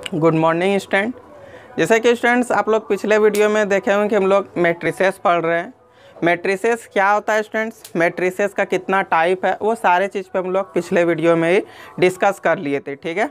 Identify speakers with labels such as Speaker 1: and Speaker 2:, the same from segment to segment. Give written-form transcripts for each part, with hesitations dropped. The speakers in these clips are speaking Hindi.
Speaker 1: Good morning student. जैसे कि स्टूडेंट्स आप लोग पिछले वीडियो में देखे होंगे कि हम लोग मैट्रिसेस पढ़ रहे हैं। मैट्रिसेस क्या होता है स्टूडेंट्स, मैट्रिसेस का कितना टाइप है, वो सारे चीज़ पे हम लोग पिछले वीडियो में ही डिस्कस कर लिए थे। ठीक है,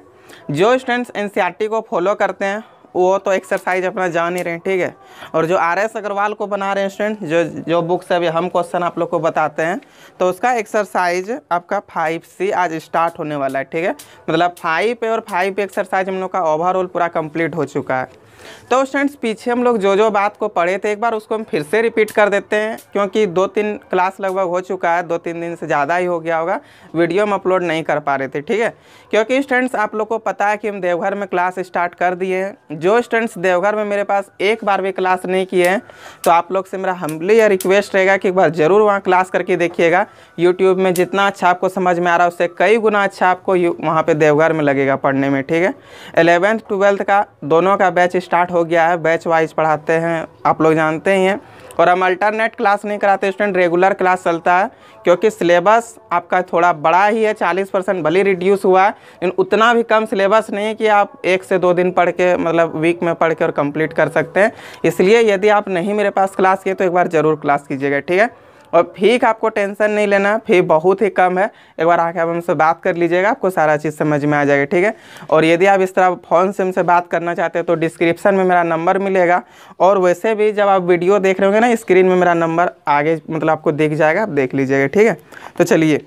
Speaker 1: जो स्टूडेंट्स एनसीईआरटी को फॉलो करते हैं वो तो एक्सरसाइज अपना जान ही रहे हैं। ठीक है, और जो आरएस अग्रवाल को बना रहे हैं स्टूडेंट, जो बुक से अभी हम क्वेश्चन आप लोग को बताते हैं, तो उसका एक्सरसाइज आपका 5C आज स्टार्ट होने वाला है। ठीक है, मतलब 5A और 5B एक्सरसाइज हम लोग का ओवरऑल पूरा कंप्लीट हो चुका है। तो स्टूडेंट्स पीछे हम लोग जो बात को पढ़े थे एक बार उसको हम फिर से रिपीट कर देते हैं, क्योंकि 2-3 क्लास लगभग हो चुका है, 2-3 दिन से ज़्यादा ही हो गया होगा, वीडियो हम अपलोड नहीं कर पा रहे थे। ठीक है, क्योंकि स्टूडेंट्स आप लोग को पता है कि हम देवघर में क्लास स्टार्ट कर दिए हैं। जो स्टूडेंट्स देवघर में मेरे पास एक बार भी क्लास नहीं किए हैं, तो आप लोग से मेरा हम्बली या रिक्वेस्ट रहेगा कि एक बार ज़रूर वहाँ क्लास करके देखिएगा। यूट्यूब में जितना अच्छा आपको समझ में आ रहा है उससे कई गुना अच्छा आपको वहाँ पर देवघर में लगेगा पढ़ने में। ठीक है, 11th 12th का दोनों का बैच स्टार्ट हो गया है, बैच वाइज पढ़ाते हैं, आप लोग जानते ही हैं। और हम अल्टरनेट क्लास नहीं कराते स्टूडेंट, रेगुलर क्लास चलता है, क्योंकि सिलेबस आपका थोड़ा बड़ा ही है, 40% भले रिड्यूस हुआ है, लेकिन उतना भी कम सिलेबस नहीं है कि आप 1 से 2 दिन पढ़ के मतलब वीक में पढ़ के और कंप्लीट कर सकते हैं। इसलिए यदि आप नहीं मेरे पास क्लास किए तो एक बार ज़रूर क्लास कीजिएगा। ठीक है, और फी का आपको टेंशन नहीं लेना, फी बहुत ही कम है, एक बार आके आप हमसे बात कर लीजिएगा, आपको सारा चीज़ समझ में आ जाएगा। ठीक है, और यदि आप इस तरह फ़ोन से हमसे बात करना चाहते हैं तो डिस्क्रिप्शन में मेरा नंबर मिलेगा, और वैसे भी जब आप वीडियो देख रहे होंगे ना स्क्रीन में मेरा नंबर आगे मतलब आपको दिख जाएगा, आप देख लीजिएगा। ठीक है, तो चलिए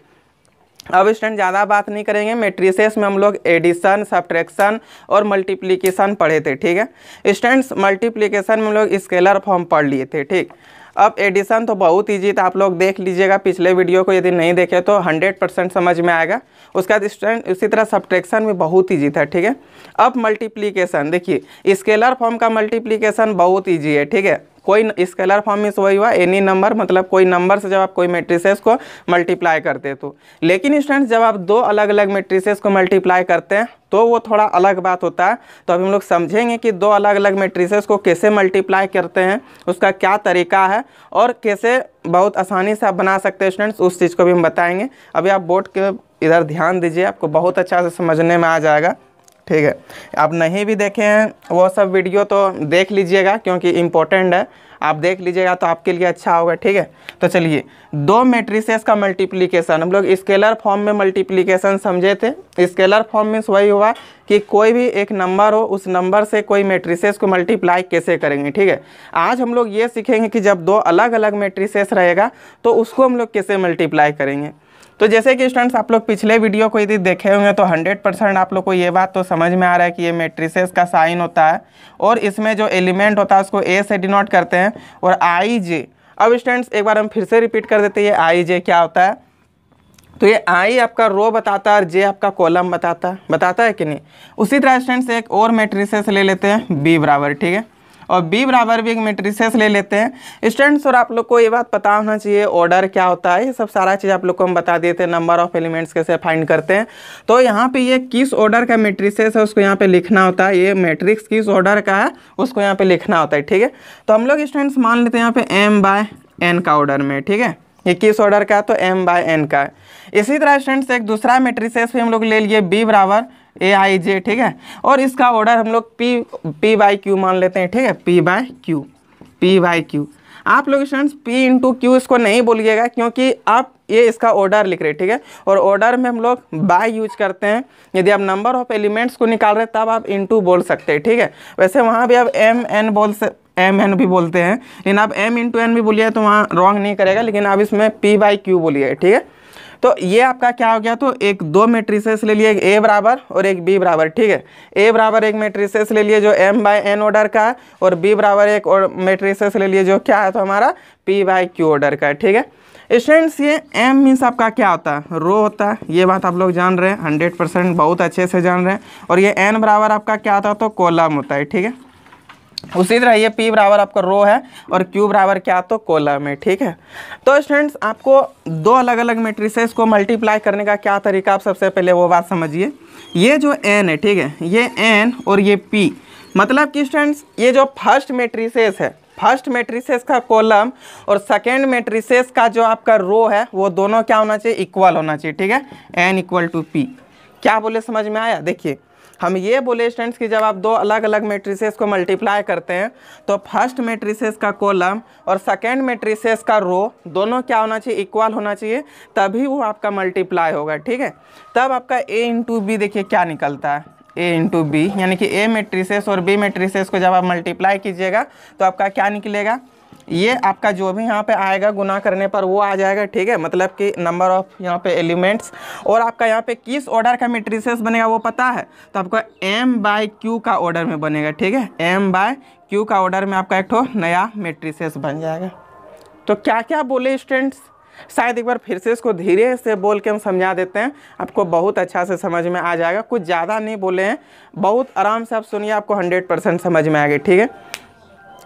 Speaker 1: अब स्टूडेंट ज़्यादा बात नहीं करेंगे। मैट्रिसेस में हम लोग एडिशन, सब्ट्रैक्शन और मल्टीप्लिकेशन पढ़े थे। ठीक है स्टूडेंट्स, मल्टीप्लिकेशन में हम लोग स्केलर फॉर्म पढ़ लिए थे। ठीक, अब एडिशन तो बहुत ईजी था, आप लोग देख लीजिएगा पिछले वीडियो को, यदि नहीं देखे तो 100% समझ में आएगा। उसके बाद स्टूडेंट उसी तरह सब्ट्रैक्शन भी बहुत ईजी था। ठीक है, अब मल्टीप्लिकेशन देखिए, स्केलर फॉर्म का मल्टीप्लिकेशन बहुत ईजी है। ठीक है, कोई स्केलर फॉर्म में वही हुआ एनी नंबर, मतलब कोई नंबर से जब आप कोई मैट्रिसेस को मल्टीप्लाई करते हैं तो। लेकिन स्टूडेंट्स जब आप 2 अलग अलग मैट्रिसेस को मल्टीप्लाई करते हैं तो वो थोड़ा अलग बात होता है। तो अभी हम लोग समझेंगे कि 2 अलग अलग मैट्रिसेस को कैसे मल्टीप्लाई करते हैं, उसका क्या तरीका है और कैसे बहुत आसानी से आप बना सकते हैं स्टूडेंट्स, उस चीज़ को भी हम बताएंगे। अभी आप बोर्ड के इधर ध्यान दीजिए, आपको बहुत अच्छा से समझने में आ जाएगा। ठीक है, आप नहीं भी देखे हैं वो सब वीडियो तो देख लीजिएगा, क्योंकि इम्पोर्टेंट है, आप देख लीजिएगा तो आपके लिए अच्छा होगा। ठीक है, तो चलिए 2 मैट्रिसेस का मल्टीप्लिकेशन हम लोग स्केलर फॉर्म में मल्टीप्लिकेशन समझे थे। स्केलर फॉर्म में वही हुआ कि कोई भी एक नंबर हो, उस नंबर से कोई मैट्रिसेस को मल्टीप्लाई कैसे करेंगे। ठीक है, आज हम लोग ये सीखेंगे कि जब 2 अलग अलग मैट्रिसेस रहेगा तो उसको हम लोग कैसे मल्टीप्लाई करेंगे। तो जैसे कि स्टूडेंट्स आप लोग पिछले वीडियो को यदि देखे होंगे तो 100% आप लोग को ये बात तो समझ में आ रहा है कि ये मैट्रिसेस का साइन होता है और इसमें जो एलिमेंट होता है उसको ए से डिनोट करते हैं, और आई जे। अब स्टूडेंट्स एक बार हम फिर से रिपीट कर देते हैं, ये आई जे क्या होता है। तो ये आई आपका रो बताता है और जे आपका कॉलम बताता है कि नहीं। उसी तरह स्टूडेंट्स एक और मैट्रिसेस ले लेते हैं बी बराबर। ठीक है, और बी बराबर भी एक मैट्रिसेस ले लेते हैं स्टूडेंट्स। और आप लोग को ये बात पता होना चाहिए ऑर्डर क्या होता है, ये सब सारा चीज़ आप लोग को हम बता दिए थे, नंबर ऑफ एलिमेंट्स कैसे फाइंड करते हैं। तो यहाँ पे ये किस ऑर्डर का मैट्रिसेस है उसको यहाँ पे लिखना होता है, ये मैट्रिक्स किस ऑर्डर का है उसको यहाँ पे लिखना होता है। ठीक है, तो हम लोग स्टूडेंट्स मान लेते हैं यहाँ पे m/n का ऑर्डर में। ठीक है, ये किस ऑर्डर का है तो m/n का है। इसी तरह स्टूडेंट्स एक दूसरा मैट्रिसेस भी हम लोग ले लिए b बराबर aij। ठीक है, और इसका ऑर्डर हम लोग p/q मान लेते हैं। ठीक है, p/q। आप लोग स्टूडेंट्स p/q इसको नहीं बोलिएगा, क्योंकि आप ये इसका ऑर्डर लिख रहे हैं। ठीक है, और ऑर्डर में हम लोग बाय यूज करते हैं। यदि आप नंबर ऑफ एलिमेंट्स को निकाल रहे हैं तब आप इनटू बोल सकते हैं। ठीक है, वैसे वहाँ भी आप mn भी बोलते हैं, लेकिन आप m/n भी बोलिए तो वहाँ रॉन्ग नहीं करेगा, लेकिन आप इसमें p/q बोलिए। ठीक है, तो ये आपका क्या हो गया, तो एक 2 मैट्रिसेस ले लिए, एक ए बराबर और एक बी बराबर। ठीक है, ए बराबर एक मैट्रिसेस ले लिए जो m/n ऑर्डर का है, और बी बराबर एक और मैट्रिसेस ले लिए जो क्या है तो हमारा p/q ऑर्डर का है। ठीक है स्टूडेंट्स, ये m मीन्स आपका क्या होता है, रो होता है, ये बात आप लोग जान रहे हैं, 100% बहुत अच्छे से जान रहे हैं। और ये n बराबर आपका क्या होता है तो कॉलम होता है। ठीक है, उसी तरह ये p बराबर आपका रो है और q बराबर क्या तो कॉलम है। ठीक है, तो स्टूडेंट्स आपको 2 अलग अलग मैट्रिसेस को मल्टीप्लाई करने का क्या तरीका, आप सबसे पहले वो बात समझिए। ये जो n है, ठीक है, ये n और ये p, मतलब कि स्टूडेंट्स ये जो फर्स्ट मैट्रिसेस है, फर्स्ट मैट्रिसेस का कॉलम और सेकेंड मैट्रिसेस का जो आपका रो है वो दोनों क्या होना चाहिए, इक्वल होना चाहिए। ठीक है, n = p। क्या बोले, समझ में आया। देखिए हम ये बोले स्टूडेंट्स कि जब आप दो अलग अलग मैट्रिसेस को मल्टीप्लाई करते हैं तो फर्स्ट मैट्रिसेस का कॉलम और सेकेंड मैट्रिसेस का रो दोनों क्या होना चाहिए, इक्वल होना चाहिए, तभी वो आपका मल्टीप्लाई होगा। ठीक है, तब आपका ए इंटू बी देखिए क्या निकलता है, ए इंटू बी, यानी कि ए मैट्रिसेस और बी मैट्रिसेस को जब आप मल्टीप्लाई कीजिएगा तो आपका क्या निकलेगा, ये आपका जो भी यहाँ पे आएगा गुना करने पर वो आ जाएगा। ठीक है, मतलब कि नंबर ऑफ यहाँ पे एलिमेंट्स, और आपका यहाँ पे किस ऑर्डर का मैट्रिसेस बनेगा वो पता है, तो आपका m/q का ऑर्डर में बनेगा। ठीक है, m/q का ऑर्डर में आपका एक ठो नया मैट्रिसेस बन जाएगा। तो क्या क्या बोले स्टूडेंट्स, शायद एक बार फिर से इसको धीरे से बोल के हम समझा देते हैं, आपको बहुत अच्छा से समझ में आ जाएगा। कुछ ज़्यादा नहीं बोले हैं, बहुत आराम से आप सुनिए, आपको 100% समझ में आएगा। ठीक है,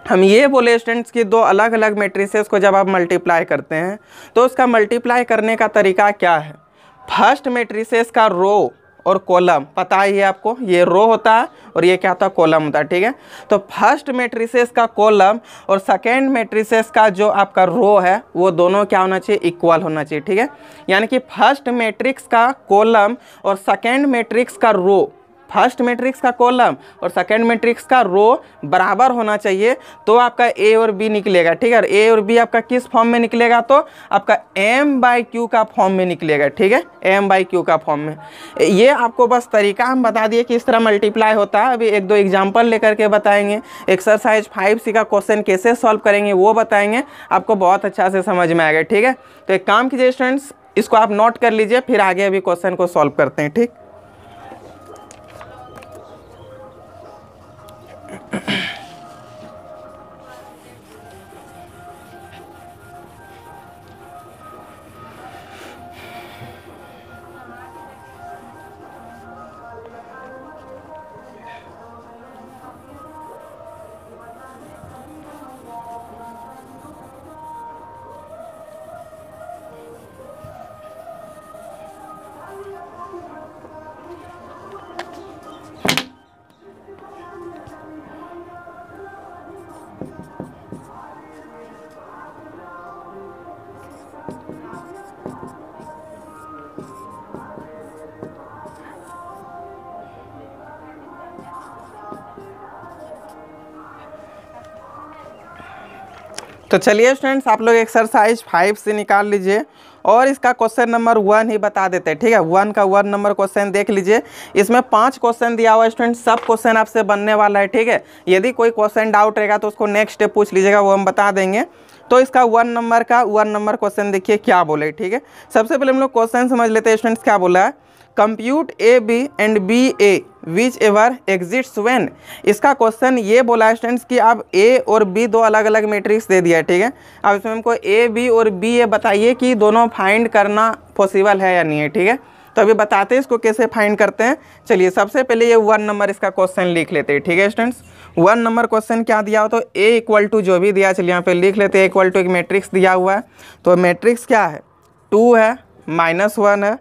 Speaker 1: हम ये बोले स्टूडेंट्स कि दो अलग अलग मैट्रिसेस को जब आप मल्टीप्लाई करते हैं तो उसका मल्टीप्लाई करने का तरीका क्या है। फर्स्ट मैट्रिसेस का रो और कॉलम पता ही है आपको, ये रो होता है और ये क्या होता है, कॉलम होता है। ठीक है, तो फर्स्ट मैट्रिसेस का कॉलम और सेकेंड मैट्रिसेस का जो आपका रो है वो दोनों क्या होना चाहिए, इक्वल होना चाहिए। ठीक है, यानी कि फर्स्ट मैट्रिक्स का कॉलम और सेकेंड मैट्रिक्स का रो, फर्स्ट मैट्रिक्स का कॉलम और सेकेंड मैट्रिक्स का रो बराबर होना चाहिए, तो आपका ए और बी निकलेगा। ठीक है, ए और बी आपका किस फॉर्म में निकलेगा, तो आपका m/q का फॉर्म में निकलेगा। ठीक है, m/q का फॉर्म में। ये आपको बस तरीका हम बता दिए कि इस तरह मल्टीप्लाई होता है। अभी एक दो एग्जाम्पल लेकर के बताएंगे, एक्सरसाइज 5C का क्वेश्चन कैसे सॉल्व करेंगे वो बताएंगे, आपको बहुत अच्छा से समझ में आएगा। ठीक है, तो एक काम कीजिए स्टूडेंट्स, इसको आप नोट कर लीजिए, फिर आगे अभी क्वेश्चन को सॉल्व करते हैं। ठीक, तो चलिए स्टूडेंट्स, आप लोग एक्सरसाइज 5 से निकाल लीजिए और इसका क्वेश्चन नंबर 1 ही बता देते हैं। ठीक है, 1 का 1 नंबर क्वेश्चन देख लीजिए। इसमें 5 क्वेश्चन दिया हुआ है स्टूडेंट्स, सब क्वेश्चन आपसे बनने वाला है। ठीक है, यदि कोई क्वेश्चन डाउट रहेगा तो उसको नेक्स्ट स्टेप पूछ लीजिएगा, वो हम बता देंगे। तो इसका 1 नंबर क्वेश्चन देखिए क्या बोले। ठीक है, सबसे पहले हम लोग क्वेश्चन समझ लेते हैं स्टूडेंट्स, क्या बोला है, compute A B and B A whichever exists when. इसका क्वेश्चन ये बोला है स्टूडेंट्स कि आप ए और बी दो अलग अलग मैट्रिक्स दे दिया है। ठीक है, अब इसमें हमको ए बी और बी ए बताइए कि दोनों फाइंड करना पॉसिबल है या नहीं है। ठीक है, तो अभी बताते हैं इसको कैसे फाइंड करते हैं। चलिए सबसे पहले ये 1 नंबर इसका क्वेश्चन लिख लेते हैं। ठीक है स्टूडेंट्स, 1 नंबर क्वेश्चन क्या दिया हो, तो ए इक्वल टू जो भी दिया, चलिए यहाँ पे लिख लेते हैं, इक्वल टू एक मैट्रिक्स दिया हुआ है। तो मैट्रिक्स क्या है, 2 है, -1 है,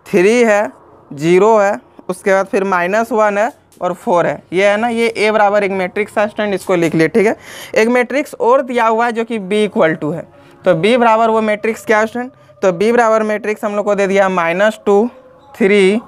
Speaker 1: 3 है, 0 है, उसके बाद फिर -1 है और 4 है। ये है ना, ये ए बराबर एक मैट्रिक्स है स्टूडेंट, इसको लिख लिए। ठीक है, एक मैट्रिक्स और दिया हुआ है जो कि बी इक्वल टू है, तो बी बराबर वो मैट्रिक्स क्या है स्टूडेंट, तो बी बराबर मैट्रिक्स हम लोग को दे दिया -2, 3,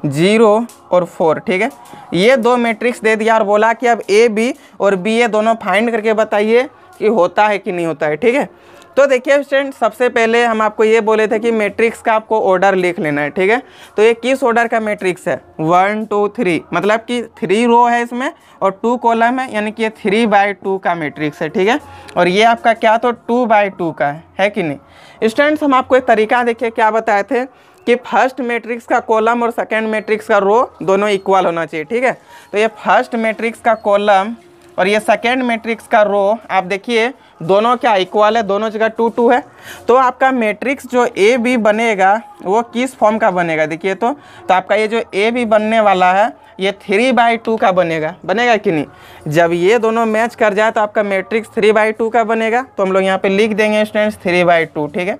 Speaker 1: 0 और 4। ठीक है, ये दो मैट्रिक्स दे दिया और बोला कि अब ए बी और बी ए दोनों फाइंड करके बताइए कि होता है कि नहीं होता है। ठीक है, तो देखिए स्टूडेंट, सबसे पहले हम आपको ये बोले थे कि मैट्रिक्स का आपको ऑर्डर लिख लेना है। ठीक है, तो ये किस ऑर्डर का मैट्रिक्स है, 1 2 3, मतलब कि 3 रो है इसमें और 2 कॉलम है, यानी कि ये 3/2 का मैट्रिक्स है। ठीक है, और ये आपका क्या, तो 2/2 का है कि नहीं। स्टूडेंट्स, हम आपको एक तरीका देखिए क्या बताए थे कि फर्स्ट मैट्रिक्स का कॉलम और सेकेंड मैट्रिक्स का रो दोनों इक्वल होना चाहिए। ठीक है, तो ये फर्स्ट मैट्रिक्स का कॉलम और ये सेकेंड मैट्रिक्स का रो आप देखिए दोनों क्या इक्वल है, दोनों जगह 2 2 है। तो आपका मैट्रिक्स जो ए बी बनेगा वो किस फॉर्म का बनेगा, देखिए तो आपका ये जो ए बी बनने वाला है ये 3/2 का बनेगा कि नहीं। जब ये दोनों मैच कर जाए तो आपका मैट्रिक्स 3/2 का बनेगा, तो हम लोग यहाँ पे लिख देंगे स्टूडेंट्स 3/2। ठीक है,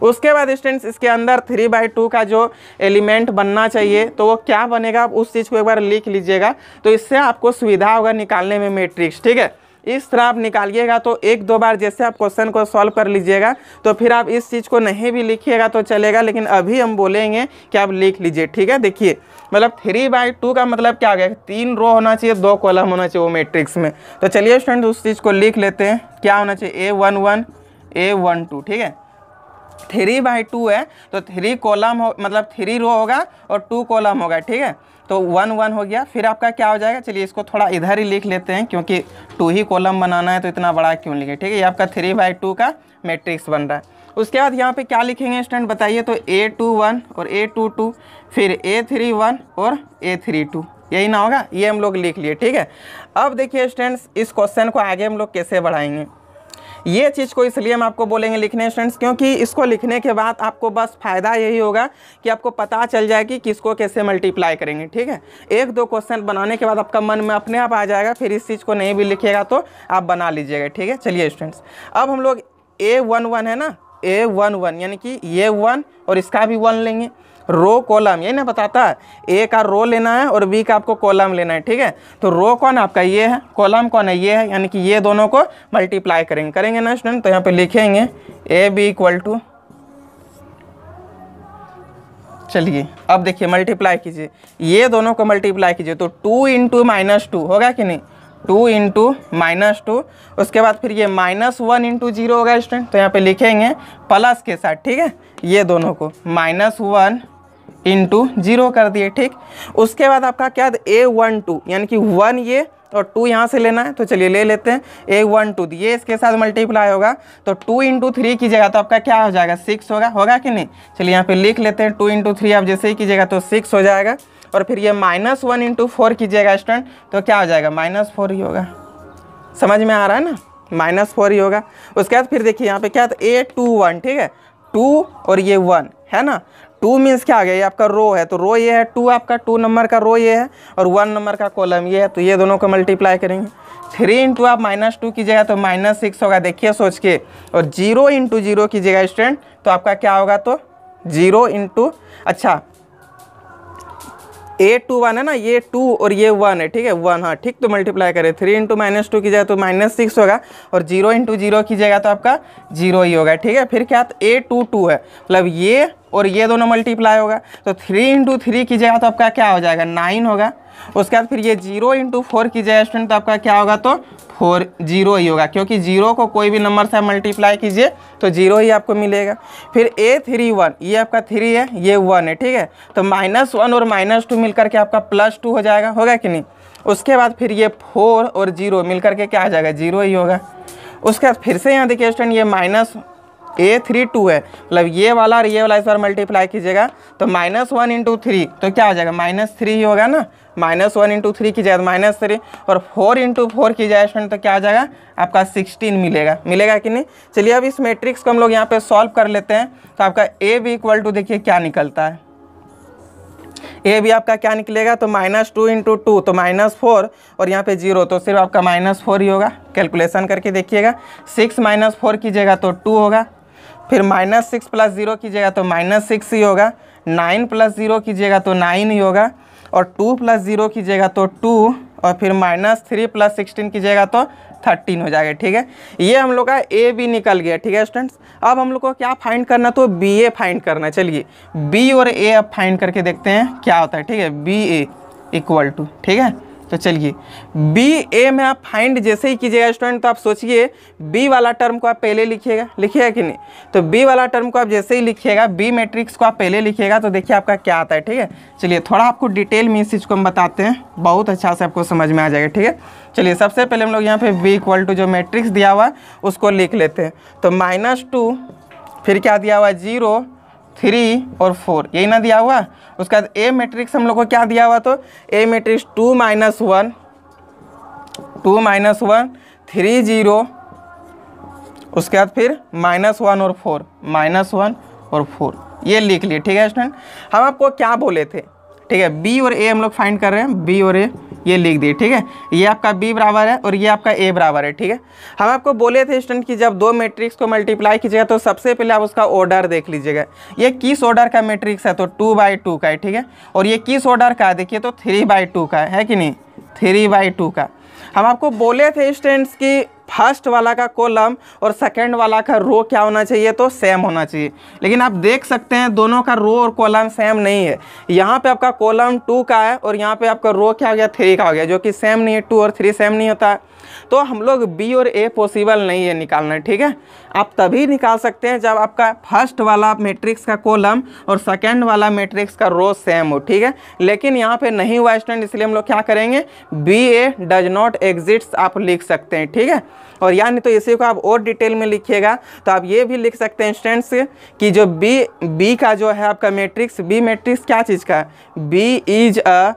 Speaker 1: उसके बाद स्टूडेंट्स इसके अंदर 3/2 का जो एलिमेंट बनना चाहिए तो वो क्या बनेगा, आप उस चीज़ को एक बार लिख लीजिएगा, तो इससे आपको सुविधा होगा निकालने में मैट्रिक्स। ठीक है, इस तरह आप निकालिएगा तो एक दो बार जैसे आप क्वेश्चन को सॉल्व कर लीजिएगा तो फिर आप इस चीज़ को नहीं भी लिखिएगा तो चलेगा, लेकिन अभी हम बोलेंगे कि आप लिख लीजिए, ठीक है। देखिए मतलब 3/2 का मतलब क्या आ गया, 3 रो होना चाहिए, 2 कॉलम होना चाहिए वो मैट्रिक्स में। तो चलिए स्टूडेंट उस चीज़ को लिख लेते हैं, क्या होना चाहिए A11 A12, ठीक है। 3/2 है तो 3 कॉलम हो, मतलब 3 रो होगा और 2 कॉलम होगा, ठीक है। तो 1 1 हो गया, फिर आपका क्या हो जाएगा, चलिए इसको थोड़ा इधर ही लिख लेते हैं क्योंकि 2 ही कॉलम बनाना है तो इतना बड़ा क्यों लिखे, ठीक है। ये आपका 3/2 का मैट्रिक्स बन रहा है। उसके बाद यहाँ पे क्या लिखेंगे स्टूडेंट बताइए, तो A21 और A22, फिर A31 और A32, यही ना होगा, ये हम लोग लिख लिए, ठीक है। अब देखिए स्टूडेंट्स इस क्वेश्चन को आगे हम लोग कैसे बढ़ाएंगे, ये चीज़ को इसलिए हम आपको बोलेंगे लिखने स्टूडेंट्स, क्योंकि इसको लिखने के बाद आपको बस फ़ायदा यही होगा कि आपको पता चल जाए कि किसको कैसे मल्टीप्लाई करेंगे, ठीक है। एक दो क्वेश्चन बनाने के बाद आपका मन में अपने आप आ जाएगा, फिर इस चीज़ को नहीं भी लिखिएगा तो आप बना लीजिएगा, ठीक है। चलिए स्टूडेंट्स अब हम लोग A11 है ना, A11 यानी कि ये 1 और इसका भी 1 लेंगे, रो कॉलम यही ना बताता है, ए का रो लेना है और बी का आपको कॉलम लेना है, ठीक है। तो रो कौन आपका ये है, कॉलम कौन है ये है, यानी कि ये दोनों को मल्टीप्लाई करेंगे ना स्टूडेंट। तो यहाँ पे लिखेंगे ए बी इक्वल टू, चलिए अब देखिए मल्टीप्लाई कीजिए, ये दोनों को मल्टीप्लाई कीजिए तो 2 × -2 होगा कि नहीं, 2 × -2, उसके बाद फिर ये -1 × 0 होगा स्टूडेंट। तो यहाँ पे लिखेंगे प्लस के साथ, ठीक है, ये दोनों को -1 × 0 कर दिए, ठीक। उसके बाद आपका क्या A12 यानी कि 1 ये और 2 यहाँ से लेना है, तो चलिए ले लेते हैं A12, ये इसके साथ मल्टीप्लाई होगा तो 2 × 3 कीजिएगा तो आपका क्या हो जाएगा 6 होगा कि नहीं। चलिए यहाँ पे लिख लेते हैं 2 × 3 आप जैसे ही कीजिएगा तो 6 हो जाएगा, और फिर ये -1 × 4 कीजिएगा स्टूडेंट तो क्या हो जाएगा -4 ही होगा, समझ में आ रहा है ना, -4 ही होगा। उसके बाद फिर देखिए यहाँ पे क्या था A21, ठीक है, 2 और ये 1 है ना, 2 मीन्स क्या आ गया, ये आपका रो है तो रो ये है, 2 आपका 2 नंबर का रो ये है और 1 नंबर का कॉलम ये है, तो ये दोनों को मल्टीप्लाई करेंगे। 3 × आप -2 कीजिएगा तो -6 होगा, देखिए सोच के, और 0 × 0 कीजिएगा स्टूडेंट तो आपका क्या होगा, तो 0 × अच्छा A21 है ना, ये 2 और ये 1 है, ठीक है 1, हाँ ठीक, तो मल्टीप्लाई करें 3 × -2 कीजिएगा तो -6 होगा, और 0 × 0 कीजिएगा तो आपका 0 ही होगा, ठीक है। फिर क्या A22 है, मतलब ये और ये दोनों मल्टीप्लाई होगा तो 3 × 3 कीजिएगा तो आपका क्या हो जाएगा 9 होगा। उसके बाद फिर ये 0 × 4 कीजिएगा स्टूडेंट तो आपका क्या होगा, तो 4 0 ही होगा, क्योंकि 0 को कोई भी नंबर से मल्टीप्लाई कीजिए तो 0 ही आपको मिलेगा। फिर A31 ये आपका 3 है, ये 1 है, ठीक है, तो -1 और -2 मिलकर के आपका +2 हो जाएगा, होगा कि नहीं। उसके बाद फिर ये 4 और 0 मिलकर के क्या आ जाएगा 0 ही होगा। उसके बाद फिर से यहाँ देखिए स्टूडेंट ये A32 है, मतलब ये वाला और ये वाला इस बार मल्टीप्लाई कीजिएगा तो -1 × 3 तो क्या हो जाएगा -3 ही होगा ना, -1 × 3 की जाए -3, और 4 × 4 की जाए स्टूडेंट तो क्या आ जाएगा आपका 16 मिलेगा कि नहीं। चलिए अब इस मैट्रिक्स को हम लोग यहाँ पे सॉल्व कर लेते हैं, तो आपका ए बी इक्वल टू देखिए क्या निकलता है, ए भी आपका क्या निकलेगा, तो -2 × 2 तो -4 और यहाँ पे 0 तो सिर्फ आपका -4 ही होगा। कैलकुलेशन करके देखिएगा, 6 - 4 कीजिएगा तो 2 होगा, फिर -6 + 0 कीजिएगा तो -6 ही होगा, 9 + 0 कीजिएगा तो 9 ही होगा, और 2 + 0 कीजिएगा तो 2, और फिर -3 + 16 कीजिएगा तो 13 हो जाएगा, ठीक है। ये हम लोग का ए बी निकल गया, ठीक है स्टूडेंट्स। अब हम लोग को क्या फाइंड करना, तो बी ए फाइंड करना। चलिए बी और ए अब फाइंड करके देखते हैं क्या होता है, ठीक है, बी ए इक्वल टू, ठीक है। तो चलिए बी ए में आप फाइंड जैसे ही कीजिएगा स्टूडेंट तो आप सोचिए बी वाला टर्म को आप पहले लिखिएगा कि नहीं, तो बी वाला टर्म को आप जैसे ही लिखिएगा, बी मैट्रिक्स को आप पहले लिखिएगा तो देखिए आपका क्या आता है, ठीक है। चलिए थोड़ा आपको डिटेल में इस चीज़ को हम बताते हैं, बहुत अच्छा से आपको समझ में आ जाएगा, ठीक है। चलिए सबसे पहले हम लोग यहाँ पे बी इक्वल टू जो मैट्रिक्स दिया हुआ है उसको लिख लेते हैं। तो -2 फिर क्या दिया हुआ है 0 3 और 4, यही ना दिया हुआ। उसके बाद ए मैट्रिक्स हम लोग को क्या दिया हुआ, तो ए मैट्रिक्स 2 - 1 3 0, उसके बाद फिर -1 और 4 -1 और 4, ये लिख लिए, ठीक है स्टूडेंट। हम आपको क्या बोले थे, ठीक है, बी और ए हम लोग फाइंड कर रहे हैं, बी और ए ये लिख दिए, ठीक है। ये आपका बी बराबर है और ये आपका ए बराबर है, ठीक है। हम आपको बोले थे स्टूडेंट कि जब दो मैट्रिक्स को मल्टीप्लाई कीजिएगा तो सबसे पहले आप उसका ऑर्डर देख लीजिएगा, ये किस ऑर्डर का मैट्रिक्स है, तो 2/2 का है, ठीक है। और ये किस ऑर्डर का है, देखिए तो 3/2 का है कि नहीं, 3/2 का। हम आपको बोले थे स्टूडेंट्स कि फर्स्ट वाला का कॉलम और सेकंड वाला का रो क्या होना चाहिए, तो सेम होना चाहिए। लेकिन आप देख सकते हैं दोनों का रो और कॉलम सेम नहीं है। यहाँ पे आपका कॉलम 2 का है और यहाँ पे आपका रो क्या हो गया, 3 का हो गया, जो कि सेम नहीं है। 2 और 3 सेम नहीं होता है, तो हम लोग बी और ए पॉसिबल नहीं है निकालना। ठीक है, आप तभी निकाल सकते हैं जब आपका फर्स्ट वाला मैट्रिक्स का कॉलम और सेकंड वाला मैट्रिक्स का रो सेम हो। ठीक है, लेकिन यहाँ पे नहीं हुआ स्टूडेंट, इसलिए हम लोग क्या करेंगे, B A does not exist आप लिख सकते हैं। ठीक है, और या नहीं तो इसी को आप और डिटेल में लिखिएगा तो आप ये भी लिख सकते हैं स्टूडेंट्स कि जो बी का जो है आपका मैट्रिक्स, बी मैट्रिक्स क्या चीज़ का है, B is a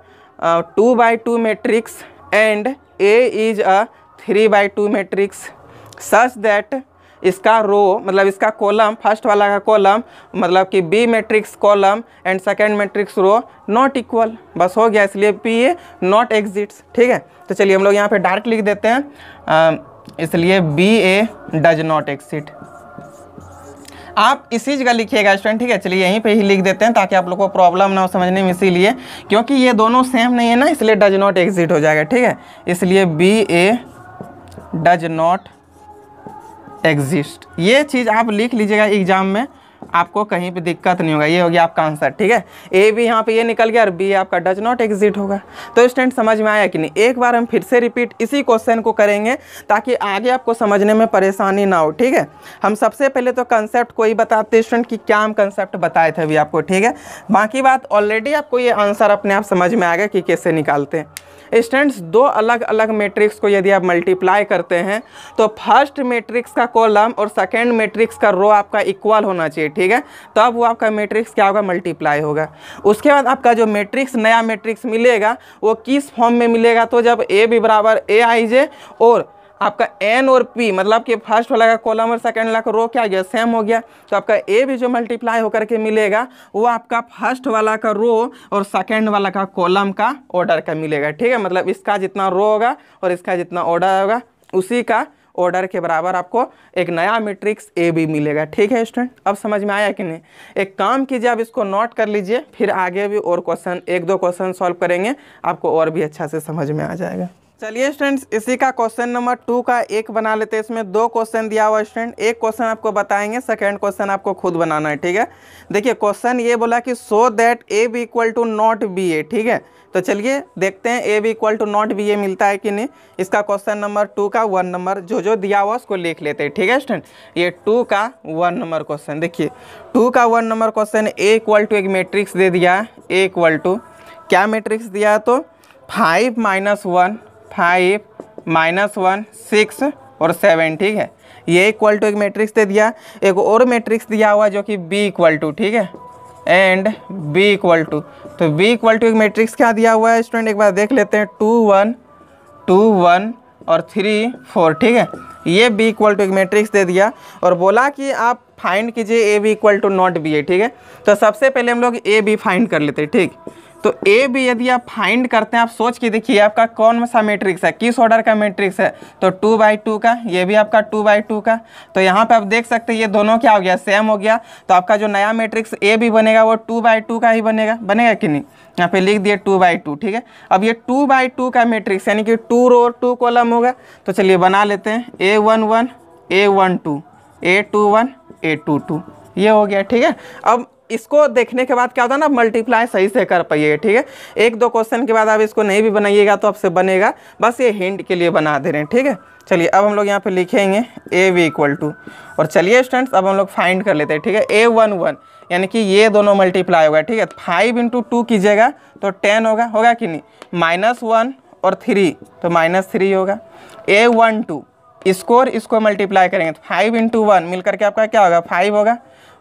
Speaker 1: 2/2 matrix and A is a 3/2 matrix such that इसका रो मतलब इसका कॉलम, फर्स्ट वाला का कॉलम मतलब कि B matrix column and second matrix row not equal. बस हो गया, इसलिए पी ए नॉट एग्जिट्स। ठीक है, तो चलिए हम लोग यहाँ पे डायरेक्ट लिख देते हैं, इसलिए B A does not exist. आप इसी जगह लिखिएगा स्टूडेंट। ठीक है, चलिए यहीं पे ही लिख देते हैं ताकि आप लोग को प्रॉब्लम ना हो समझने में, इसीलिए क्योंकि ये दोनों सेम नहीं है ना, इसलिए डज नॉट एग्जिट हो जाएगा। ठीक है, इसलिए B A does not exist, ये चीज़ आप लिख लीजिएगा एग्जाम में, आपको कहीं पे दिक्कत नहीं होगा। ये हो गया आपका आंसर। ठीक है, ए भी यहाँ पे ये निकल गया और बी आपका डज नॉट एग्जिट होगा। तो स्टूडेंट समझ में आया कि नहीं? एक बार हम फिर से रिपीट इसी क्वेश्चन को करेंगे ताकि आगे आपको समझने में परेशानी ना हो। ठीक है, हम सबसे पहले तो कंसेप्ट को ही बताते स्टूडेंट कि क्या हम कंसेप्ट बताए थे अभी आपको। ठीक है, बाकी बात ऑलरेडी आपको ये आंसर अपने आप समझ में आ गया कि कैसे निकालते हैं। स्टूडेंट्स, दो अलग अलग मैट्रिक्स को यदि आप मल्टीप्लाई करते हैं तो फर्स्ट मैट्रिक्स का कॉलम और सेकंड मैट्रिक्स का रो आपका इक्वल होना चाहिए। ठीक है, तब तो वो आपका मैट्रिक्स क्या होगा, मल्टीप्लाई होगा। उसके बाद आपका जो मैट्रिक्स नया मैट्रिक्स मिलेगा वो किस फॉर्म में मिलेगा, तो जब ए भी बराबर ए आई जे और आपका एन और पी मतलब कि फर्स्ट वाला का कॉलम और सेकंड वाला का रो क्या गया, सेम हो गया, तो आपका ए भी जो मल्टीप्लाई होकर के मिलेगा वो आपका फर्स्ट वाला का रो और सेकंड वाला का कॉलम का ऑर्डर का मिलेगा। ठीक है, मतलब इसका जितना रो होगा और इसका जितना ऑर्डर होगा उसी का ऑर्डर के बराबर आपको एक नया मैट्रिक्स ए भी मिलेगा। ठीक है स्टूडेंट, अब समझ में आया कि नहीं? एक काम कीजिए, आप इसको नोट कर लीजिए, फिर आगे भी और क्वेश्चन 1-2 क्वेश्चन सॉल्व करेंगे, आपको और भी अच्छा से समझ में आ जाएगा। चलिए स्टूडेंट्स, इसी का क्वेश्चन नंबर 2 का एक बना लेते हैं। इसमें 2 क्वेश्चन दिया हुआ स्टूडेंट, एक क्वेश्चन आपको बताएंगे, सेकंड क्वेश्चन आपको खुद बनाना है। ठीक है, देखिए क्वेश्चन ये बोला कि so that A B equal to not B A. ठीक है, तो चलिए देखते हैं A B equal to not B A मिलता है कि नहीं। इसका क्वेश्चन नंबर 2 का 1 नंबर जो दिया हुआ उसको लिख लेते हैं। ठीक है स्टूडेंट, ये 2 का 1 नंबर क्वेश्चन, देखिए 2 का 1 number question, A equal to एक मैट्रिक्स दे दिया है, ए इक्वल टू क्या मैट्रिक्स दिया है, तो 5 -1 6 और 7। ठीक है, ये इक्वल टू एक मैट्रिक्स दे दिया। एक और मैट्रिक्स दिया हुआ जो कि बी इक्वल टू, ठीक है, एंड बी इक्वल टू, तो बी इक्वल टू एक मैट्रिक्स क्या दिया हुआ है स्टूडेंट, एक बार देख लेते हैं, 2 1 2 1 और 3 4। ठीक है, ये बी इक्वल टू एक मैट्रिक्स दे दिया और बोला कि आप फाइंड कीजिए A B equal to not B A. ठीक है, तो सबसे पहले हम लोग ए बी फाइंड कर लेते हैं। ठीक, तो ए बी यदि आप फाइंड करते हैं, आप सोच के देखिए आपका कौन सा मैट्रिक्स है, किस ऑर्डर का मैट्रिक्स है, तो 2/2 का, ये भी आपका 2/2 का। तो यहाँ पे आप देख सकते हैं ये दोनों क्या हो गया, सेम हो गया। तो आपका जो नया मैट्रिक्स ए बी बनेगा वो 2/2 का ही बनेगा कि नहीं, यहाँ पे लिख दिए 2/2। ठीक है, अब ये 2/2 का मैट्रिक्स यानी कि 2 रो और 2 कॉलम होगा। तो चलिए बना लेते हैं, A11 A12 A21 A22, ये हो गया। ठीक है, अब इसको देखने के बाद क्या होता है ना, मल्टीप्लाई सही से कर पाइएगा। ठीक है, 1-2 क्वेश्चन के बाद आप इसको नहीं भी बनाइएगा तो आपसे बनेगा, बस ये हिंट के लिए बना दे रहे हैं। ठीक है, चलिए अब हम लोग यहाँ पे लिखेंगे ए बी इक्वल टू, और चलिए स्टूडेंट्स अब हम लोग फाइंड कर लेते हैं। ठीक है, A11 यानी कि ये दोनों मल्टीप्लाई होगा। ठीक है, 5 × 2 कीजिएगा तो 10 होगा कि नहीं, -1 और 3 तो -3 होगा। A12 इसको मल्टीप्लाई करेंगे तो 5 × 1 मिल करके आपका क्या होगा, 5 होगा।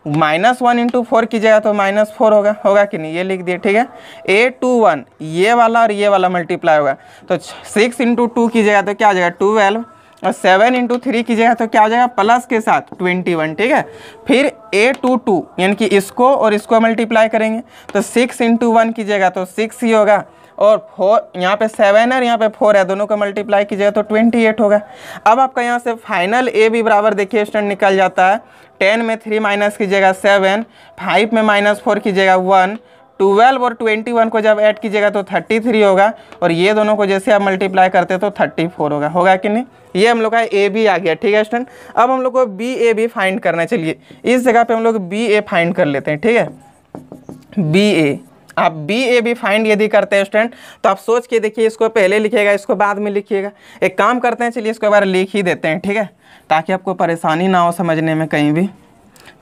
Speaker 1: -1 × 4 कीजिएगा तो -4 होगा कि नहीं, ये लिख दिए। ठीक है, A21 ये वाला और ये वाला मल्टीप्लाई होगा तो 6 × 2 कीजिएगा तो क्या आ जाएगा, 12, और 7 × 3 कीजिएगा तो क्या आ जाएगा, प्लस के साथ 21। ठीक है, फिर A22 यानी कि इसको और इसको मल्टीप्लाई करेंगे तो 6 × 1 कीजिएगा तो 6 ही होगा, और 4 यहाँ पे 7 है और यहाँ पे 4 है, दोनों को मल्टीप्लाई कीजिएगा तो 28 होगा। अब आपका यहाँ से फाइनल ए भी बराबर देखिए स्टूडेंट निकल जाता है, 10 में 3 माइनस कीजिएगा 7, 5 में -4 कीजिएगा 1, 12 और 21 को जब ऐड कीजिएगा तो 33 होगा, और ये दोनों को जैसे आप मल्टीप्लाई करते तो 34 होगा कि नहीं। ये हम लोग का ए बी आ गया, ठीक है स्टूडेंट। अब हम लोग को बी ए भी फाइंड करना है। चलिए इस जगह पे हम लोग बी ए फाइंड कर लेते हैं, ठीक है। बी ए, आप बी ए भी फाइंड यदि करते हैं स्टूडेंट तो आप सोच के देखिए, इसको पहले लिखिएगा, इसको बाद में लिखिएगा। एक काम करते हैं, चलिए इसको एक बार लिख ही देते हैं, ठीक है, ताकि आपको परेशानी ना हो समझने में कहीं भी।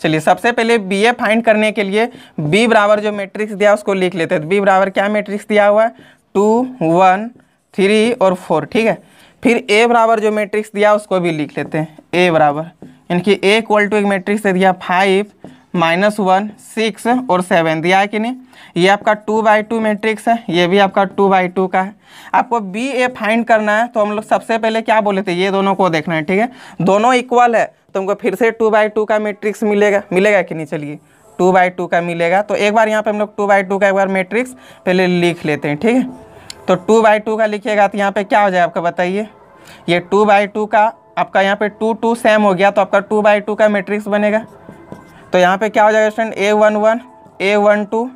Speaker 1: चलिए सबसे पहले बी ए फाइंड करने के लिए बी बराबर जो मैट्रिक्स दिया उसको लिख लेते हैं। बी बराबर क्या मैट्रिक्स दिया हुआ है, 2 1 3 और 4, ठीक है। फिर ए बराबर जो मैट्रिक्स दिया उसको भी लिख लेते हैं। ए बराबर यानी कि ए इक्वल टू एक मैट्रिक्स दे दिया 5 -1 6 और 7 दिया है कि नहीं। ये आपका 2/2 मैट्रिक्स है, ये भी आपका 2/2 का है। आपको बी ए फाइंड करना है तो हम लोग सबसे पहले क्या बोले थे, ये दोनों को देखना है, ठीक है। दोनों इक्वल है तो हमको फिर से 2/2 का मैट्रिक्स मिलेगा कि नहीं। चलिए 2/2 का मिलेगा, तो एक बार यहाँ पे हम लोग 2/2 का एक बार मैट्रिक्स पहले लिख लेते हैं, ठीक है। तो 2/2 का लिखिएगा तो यहाँ पे क्या हो जाए आपका बताइए। ये 2/2 का आपका यहाँ पे 2 2 सेम हो गया तो आपका 2/2 का मैट्रिक्स बनेगा। तो यहाँ पे क्या हो जाएगा स्टूडेंट, A11 A12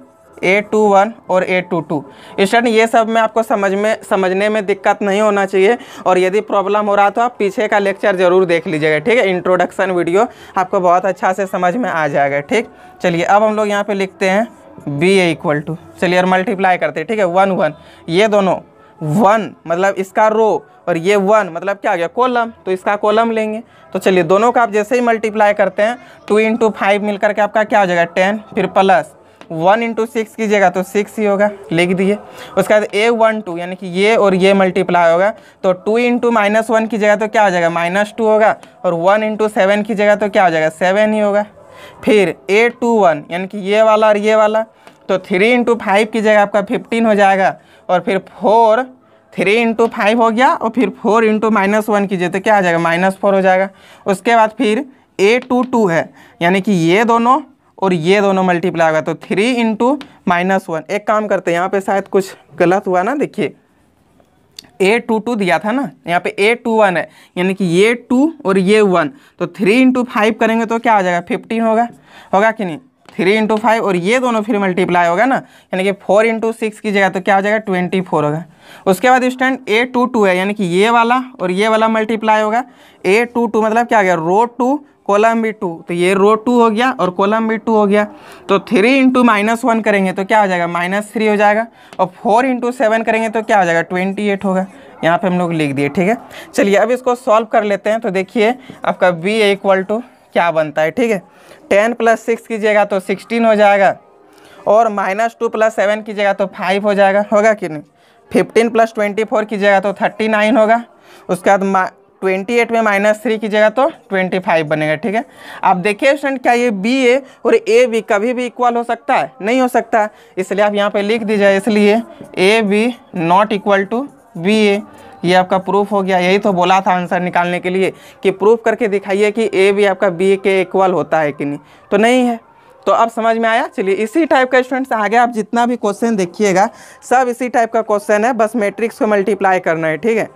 Speaker 1: A21 और A22। स्टूडेंट ये सब में आपको समझने में दिक्कत नहीं होना चाहिए, और यदि प्रॉब्लम हो रहा तो आप पीछे का लेक्चर जरूर देख लीजिएगा, ठीक है। इंट्रोडक्शन वीडियो आपको बहुत अच्छा से समझ में आ जाएगा, ठीक। चलिए अब हम लोग यहाँ पे लिखते हैं बी ए इक्वल टू, चलिए और मल्टीप्लाई करते हैं, ठीक है। 1 1, ये दोनों 1 मतलब इसका रो, और ये 1 मतलब क्या आ गया कॉलम, तो इसका कॉलम लेंगे। तो चलिए दोनों का आप जैसे ही मल्टीप्लाई करते हैं 2 × 5 मिलकर के आपका क्या हो जाएगा 10, फिर प्लस 1 × 6 कीजिएगा तो 6 ही होगा, लिख दिए। उसके बाद A12 यानी कि ये और ये मल्टीप्लाई होगा तो 2 × -1 की जगह तो क्या हो जाएगा -2 होगा, और 1 × 7 की जगह तो क्या हो जाएगा 7 ही होगा। फिर A21 यानी कि ये वाला और ये वाला, तो 3 × 5 की जगह आपका 15 हो जाएगा, और फिर 3 × 5 हो गया, और फिर 4 × -1 कीजिए तो क्या आ जाएगा -4 हो जाएगा। उसके बाद फिर A22 है यानी कि ये दोनों और ये दोनों मल्टीप्लाई होगा तो 3 × -1। एक काम करते हैं, यहाँ पे शायद कुछ गलत हुआ ना, देखिए A22 दिया था ना, यहाँ पे A21 है यानी कि ये 2 और ये 1, तो 3 × 5 करेंगे तो क्या हो जाएगा 15 होगा कि नहीं। 3 × 5 और ये दोनों फिर मल्टीप्लाई होगा ना, यानी कि 4 × 6 की जगह तो क्या हो जाएगा 24 होगा। उसके बाद स्टूडेंट A22 है यानी कि ये वाला और ये वाला मल्टीप्लाई होगा। A22 मतलब क्या आ गया रो 2 कॉलम भी 2, तो ये रो 2 हो गया और कॉलम भी 2 हो गया। तो 3 × -1 करेंगे तो क्या हो जाएगा -3 हो जाएगा, और 4 × 7 करेंगे तो क्या हो जाएगा 28 होगा। यहाँ पे हम लोग लिख दिए, ठीक है। चलिए अब इसको सॉल्व कर लेते हैं, तो देखिए आपका बी ए इक्वल टू क्या बनता है, ठीक है। 10 + 6 कीजिएगा तो 16 हो जाएगा, और -2 + 7 कीजिएगा तो 5 हो जाएगा, होगा कि नहीं। 15 + 24 कीजिएगा तो 39 होगा। उसके बाद 28 में -3 कीजिएगा तो 25 बनेगा, ठीक है। आप देखिए स्टूडेंट क्या ये बी ए और ए बी कभी भी इक्वल हो सकता है, नहीं हो सकता, इसलिए आप यहाँ पे लिख दीजिए, इसलिए A B not equal to B A. ये आपका प्रूफ हो गया। यही तो बोला था आंसर निकालने के लिए कि प्रूफ करके दिखाइए कि ए भी आपका बी के इक्वल होता है कि नहीं, तो नहीं है। तो अब समझ में आया। चलिए इसी टाइप का स्टूडेंट्स आगे आप जितना भी क्वेश्चन देखिएगा सब इसी टाइप का क्वेश्चन है, बस मैट्रिक्स को मल्टीप्लाई करना है, ठीक है।